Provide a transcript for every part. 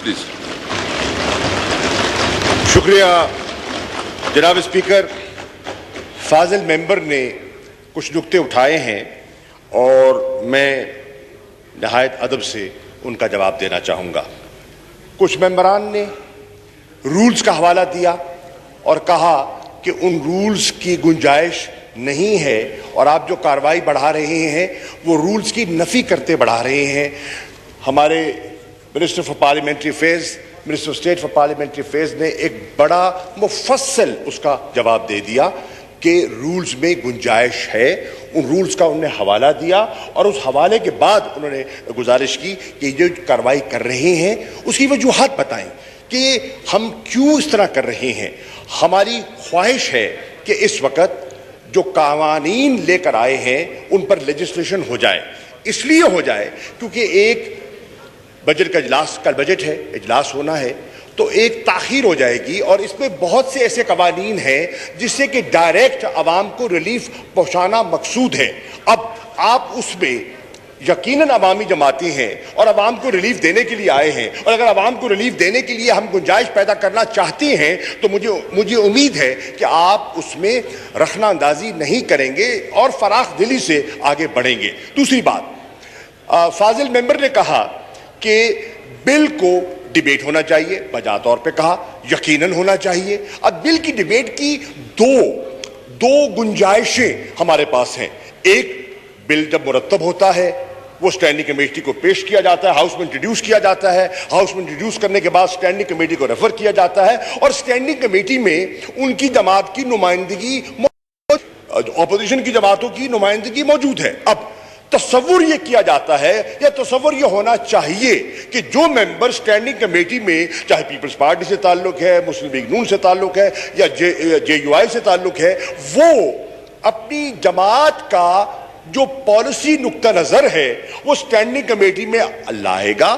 Please. شکریہ جناب speaker. فاضل ممبر نے کچھ نکتے اٹھائے ہیں اور میں نہایت ادب سے ان کا جواب دینا چاہوں گا. کچھ ممبران نے رولز کا حوالہ دیا اور کہا کہ ان رولز کی گنجائش نہیں ہے اور آپ جو کارروائی بڑھا رہے ہیں وہ رولز کی نفی کرتے بڑھا رہے ہیں. ہمارے minister for parliamentary affairs, minister of state for parliamentary affairs نے ایک بڑا مفصل اس کا جواب دے دیا کہ رولز میں گنجائش ہے. ان رولز کا انہوں نے حوالہ دیا اور اس حوالے کے بعد انہوں نے گزارش کی کہ جو کارروائی کر رہے ہیں اس کی وجوہات بتائیں کہ ہم کیوں اس طرح کر رہے ہیں. ہماری خواہش ہے کہ اس وقت جو قوانین لے کر آئے ہیں ان پر لیجسلیشن ہو جائے. اس لیے ہو جائے کیونکہ ایک بجٹ کا اجلاس، کل بجٹ ہے، اجلاس ہونا ہے تو ایک تاخیر ہو جائے گی اور اس میں بہت سے ایسے قوانین ہیں جس سے کہ ڈائریکٹ عوام کو ریلیف پہنچانا مقصود ہے. اب آپ اس میں یقیناً عوامی جماعتیں ہیں اور عوام کو ریلیف دینے کے لیے آئے ہیں اور اگر عوام کو ریلیف دینے کے لیے ہم گنجائش پیدا کرنا چاہتے ہیں تو مجھے امید ہے کہ آپ اس میں رخنہ اندازی نہیں کریں گے اور فراخ دلی سے آگے بڑھیں گے. دوسری بات، فاضل ممبر نے کہا کہ بل کو ڈیبیٹ ہونا چاہیے. بجا طور پہ کہا یقیناً ہونا چاہیے. اب بل کی ڈیبیٹ کی دو گنجائشیں ہمارے پاس ہیں. ایک، بل جب مرتب ہوتا ہے وہ اسٹینڈنگ کمیٹی کو پیش کیا جاتا ہے، ہاؤس میں انٹروڈیوس کیا جاتا ہے، ہاؤس میں انٹروڈیوس کرنے کے بعد اسٹینڈنگ کمیٹی کو ریفر کیا جاتا ہے اور اسٹینڈنگ کمیٹی میں ان کی جماعت کی نمائندگی، اپوزیشن کی جماعتوں کی نمائندگی موجود ہے. اب تصور یہ کیا جاتا ہے یا تصور یہ ہونا چاہیے کہ جو ممبر اسٹینڈنگ کمیٹی میں چاہے پیپلز پارٹی سے تعلق ہے، مسلم لیگ نون سے تعلق ہے یا جے یو آئی سے تعلق ہے، وہ اپنی جماعت کا جو پالیسی نقطہ نظر ہے وہ اسٹینڈنگ کمیٹی میں لائے گا،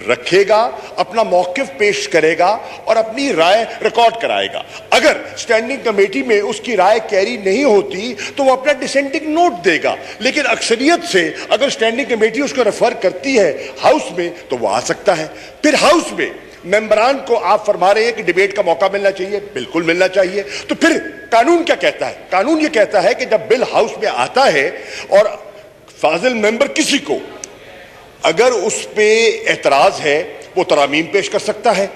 رکھے گا، اپنا موقف پیش کرے گا اور اپنی رائے ریکارڈ کرائے گا. اگر اسٹینڈنگ کمیٹی میں اس کی رائے کیری نہیں ہوتی تو وہ اپنا ڈسینٹنگ نوٹ دے گا. لیکن اکثریت سے اگر اسٹینڈنگ کمیٹی اس کو ریفر کرتی ہے ہاؤس میں تو وہ آ سکتا ہے. پھر ہاؤس میں ممبران کو آپ فرما رہے ہیں کہ ڈیبیٹ کا موقع ملنا چاہیے، بالکل ملنا چاہیے. تو پھر قانون کیا کہتا ہے؟ قانون یہ کہتا ہے کہ جب بل ہاؤس میں آتا ہے اور فاضل ممبر کسی کو اگر اس پہ اعتراض ہے وہ ترامیم پیش کر سکتا ہے.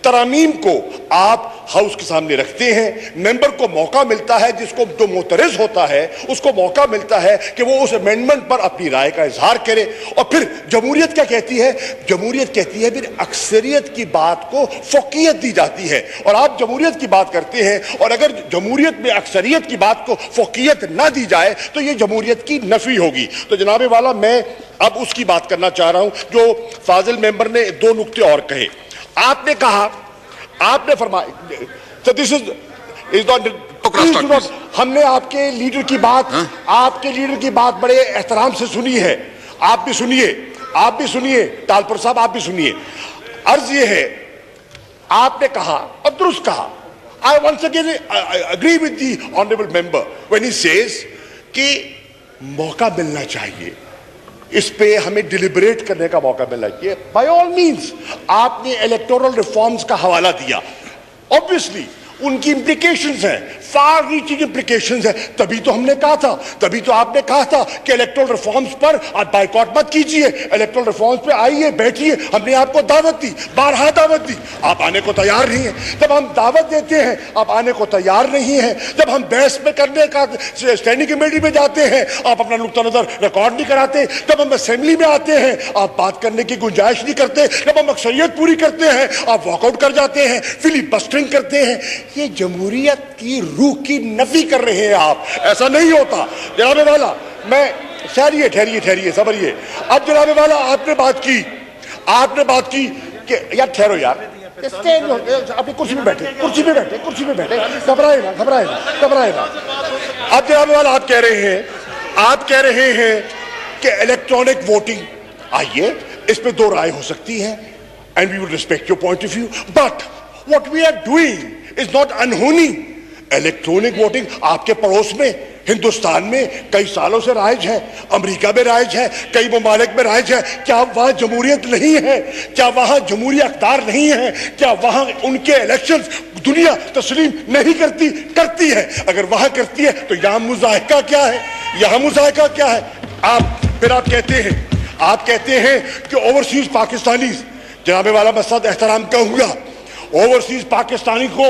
ترامیم کو آپ ہاؤس کے سامنے رکھتے ہیں، ممبر کو موقع ملتا ہے، جس کو جو معترض ہوتا ہے اس کو موقع ملتا ہے کہ وہ اس امینڈمنٹ پر اپنی رائے کا اظہار کرے. اور پھر جمہوریت کیا کہتی ہے؟ جمہوریت کہتی ہے پھر اکثریت کی بات کو فوقیت دی جاتی ہے. اور آپ جمہوریت کی بات کرتے ہیں اور اگر جمہوریت میں اکثریت کی بات کو فوقیت نہ دی جائے تو یہ جمہوریت کی نفی ہوگی. تو جناب والا میں اب اس کی بات کرنا چاہ رہا ہوں جو فاضل ممبر نے دو نکتے اور کہے. آپ نے کہا، آپ نے فرمایا ہم نے آپ کے لیڈر کی بات بڑے احترام سے سنی ہے. آپ بھی سنیے تالپور صاحب، آپ بھی سنیے. عرض یہ ہے، آپ نے کہا اور درست کہا. I once again agree with the honorable member when he says کہ موقع ملنا چاہیے، اس پہ ہمیں ڈیلیبریٹ کرنے کا موقع ملنا چاہیے. بائی آل مینس آپ نے الیکٹورل ریفارمز کا حوالہ دیا. obviously ان کی امپلیکیشنز ہیں، فار ریچنگ امپلیکیشنز ہیں. تبھی تو ہم نے کہا تھا، تبھی تو آپ نے کہا تھا کہ الیکٹورل ریفارمز پر آپ بائیکاٹ مت کیجئے، الیکٹورل ریفارمز پہ آئیے، بیٹھیے. ہم نے آپ کو دعوت دی، بارہا دعوت دی، آپ آنے کو تیار نہیں ہیں. جب ہم دعوت دیتے ہیں آپ آنے کو تیار نہیں ہیں. جب ہم بحث میں کرنے کا اسٹینڈنگ کمیٹی میں جاتے ہیں آپ اپنا نقطہ نظر ریکارڈ نہیں کراتے. جب ہم اسمبلی میں آتے ہیں آپ بات کرنے کی گنجائش نہیں کرتے. جب ہم اکثریت پوری کرتے ہیں آپ واک آؤٹ کر جاتے ہیں، فلی بسٹرنگ کرتے ہیں. یہ جمہوریت کی روح کی نفی کر رہے ہیں آپ. ایسا نہیں ہوتا جناب والا. میں ٹھہریے صبریے. اب جناب والا آپ نے بات کی کہ یار ٹھہرو یار، اپنی کرسی میں بیٹھے، گھبرائے نا. اب جناب والا آپ کہہ رہے ہیں کہ الیکٹرانک ووٹنگ آئیے، اس پہ دو رائے ہو سکتی ہیں and we will respect your point of view, but what we are doing is not unhoney. Electronic voting آپ کے پڑوس میں ہندوستان میں کئی سالوں سے رائج ہے, امریکہ میں رائج ہے, کئی ممالک میں رائج ہے. کیا وہاں جمہوریت نہیں ہے؟ کیا وہاں جمہوری اقدار نہیں ہے؟ کیا وہاں ان کے الیکشنز دنیا تسلیم نہیں کرتی؟ کرتی ہے. اگر وہاں کرتی ہے تو یہاں مذائقہ کیا ہے؟ یہاں مذائقہ کیا ہے؟ آپ کہتے ہیں کہ اوورسیز پاکستانیز, جناب والا میں ساتھ احترام کہوں گا, اوورسیز پاکستانی کو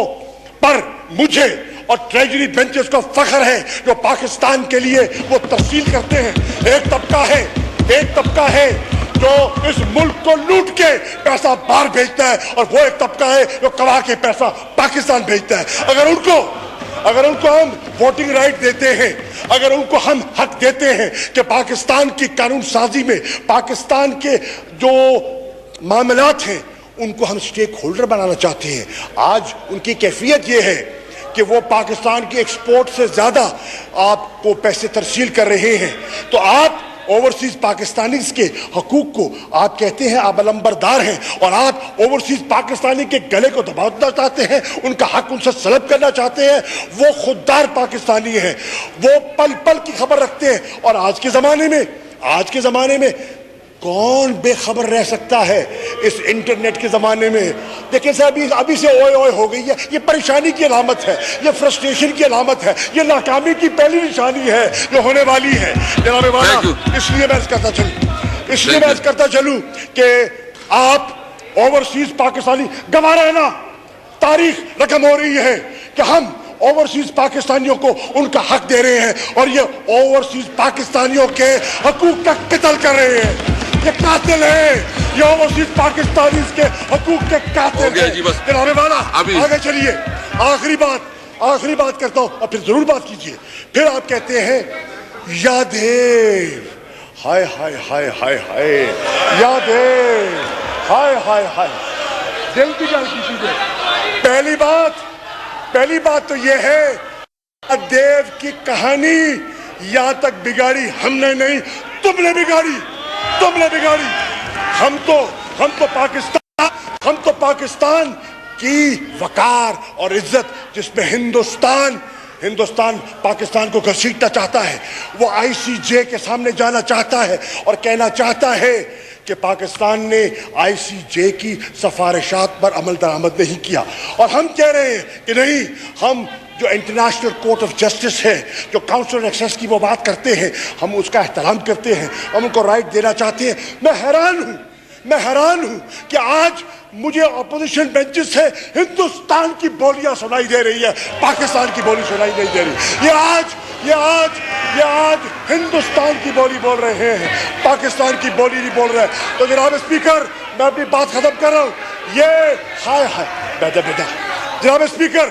پر مجھے اور ٹریجری بینچز کو فخر ہے جو پاکستان کے لیے وہ تفصیل کرتے ہیں. ایک طبقہ ہے جو اس ملک کو لوٹ کے پیسہ باہر بھیجتا ہے, اور وہ ایک طبقہ ہے جو کما کے پیسہ پاکستان بھیجتا ہے. اگر ان کو ہم ووٹنگ رائٹ دیتے ہیں, اگر ان کو ہم حق دیتے ہیں کہ پاکستان کی قانون سازی میں پاکستان کے جو معاملات ہیں ان کو ہم سٹیک ہولڈر بنانا چاہتے ہیں, آج ان کی کیفیت یہ ہے کہ وہ پاکستان کی ایکسپورٹ سے زیادہ آپ کو پیسے ترسیل کر رہے ہیں. تو آپ اوورسیز پاکستانیز کے حقوق کو آپ کہتے ہیں آپ علمبردار ہیں, اور آپ اوورسیز پاکستانی کے گلے کو دبانا چاہتے ہیں, ان کا حق ان سے سلب کرنا چاہتے ہیں. وہ خوددار پاکستانی ہیں, وہ پل پل کی خبر رکھتے ہیں. اور آج کے زمانے میں کون بے خبر رہ سکتا ہے اس انٹرنیٹ کے زمانے میں؟ دیکھیں صاحب, ابھی سے اوئے ہو گئی ہے. یہ پریشانی کی علامت ہے, یہ فرسٹریشن کی علامت ہے, یہ ناکامی کی پہلی نشانی ہے جو ہونے والی ہے. جناب والا, اس لیے میں عرض کرتا چلوں کہ آپ اوورسیز پاکستانی گوارا ہے نا, تاریخ رقم ہو رہی ہے کہ ہم اوورسیز پاکستانیوں کو ان کا حق دے رہے ہیں, اور یہ اوورسیز پاکستانیوں کے حقوق کا قتل کر رہے ہیں. یہ قاتل ہیں, یہ اوورسیز پاکستانیز کے حقوق کے قاتل ہیں. جناب والا آگے چلیے, آخری بات کرتا ہوں اور پھر ضرور بات کیجیے. پھر آپ کہتے ہیں یادیو, ہائے ہائے ہائے ہائے ہائے, یادیو, ہائے ہائے ہائے, دل کی جان کی چیزیں. پہلی بات تو یہ ہے, دیو کی کہانی یہاں تک بگاڑی ہم نے نہیں, تم نے بگاڑی. ہم تو پاکستان کی وقار اور عزت, جس میں ہندوستان پاکستان کو گھسیٹنا چاہتا ہے, وہ آئی سی جے کے سامنے جانا چاہتا ہے اور کہنا چاہتا ہے کہ پاکستان نے آئی سی جے کی سفارشات پر عمل درآمد نہیں کیا. اور ہم کہہ رہے ہیں کہ نہیں, ہم جو انٹرنیشنل کورٹ آف جسٹس ہے, جو کاؤنسل آف ایکسیس کی وہ بات کرتے ہیں, ہم اس کا احترام کرتے ہیں, ہم ان کو رائٹ دینا چاہتے ہیں. میں حیران ہوں کہ آج مجھے اپوزیشن بینچز سے ہندوستان کی بولیاں سنائی دے رہی ہے, پاکستان کی بولی سنائی نہیں دے رہی. یہ آج ہندوستان کی بولی بول رہے ہیں, پاکستان کی بولی نہیں بول رہے. تو جناب اسپیکر, میں اپنی بات ختم کر رہا ہوں. یہ ہائے بیٹا جناب اسپیکر,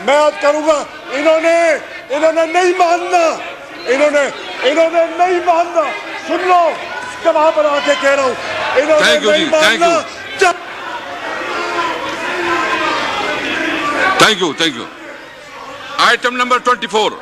میں آج کروں گا, انہوں نے نہیں ماننا, سن لو, گواہ بنا کے کہہ رہا ہوں, انہوں نے نہیں ماننا. Thank you. Item number 24.